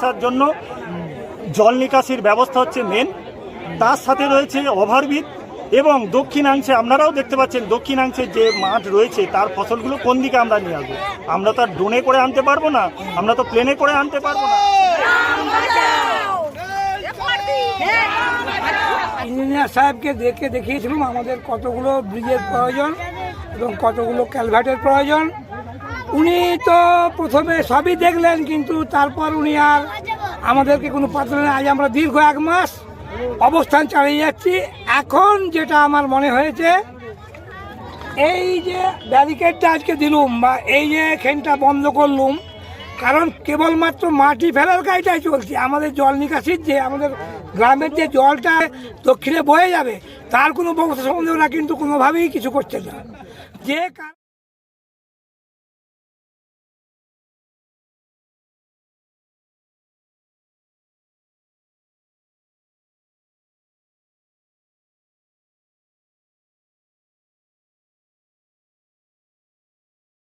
আসার জন্য জল নিকাশির ব্যবস্থা হচ্ছে মেন, তার সাথে রয়েছে ওভারব্রিজ এবং দক্ষিণাংশে আপনারাও দেখতে পাচ্ছেন দক্ষিণাংশে যে মাঠ রয়েছে তার ফসলগুলো কোন দিকে আমরা নিয়ে আসবো। আমরা তো আর ড্রোনে করে আনতে পারবো না, আমরা তো প্লেনে করে আনতে পারবো না। ইঞ্জিনিয়ার সাহেবকে দেখিয়েছিলাম আমাদের কতগুলো ব্রিজের প্রয়োজন এবং কতগুলো ক্যালভার্টের প্রয়োজন। উনি তো প্রথমে সবই দেখলেন, কিন্তু তারপর উনি আর আমাদেরকে কোনো পাত্র নেই। আজ আমরা দীর্ঘ 1 মাস অবস্থান চালিয়ে যাচ্ছি। এখন যেটা আমার মনে হয়েছে, এই যে ব্যারিকেডটা আজকে দিলুম বা এই যে খেনটা বন্ধ করলুম, কারণ কেবলমাত্র মাটি ফেলার কাজটাই চলছে। আমাদের জল নিকাশির যে আমাদের গ্রামের যে জলটা দক্ষিণে বয়ে যাবে তার কোনো ব্যবস্থা সম্বন্ধে ওরা কিন্তু কোনোভাবেই কিছু করছে না। যে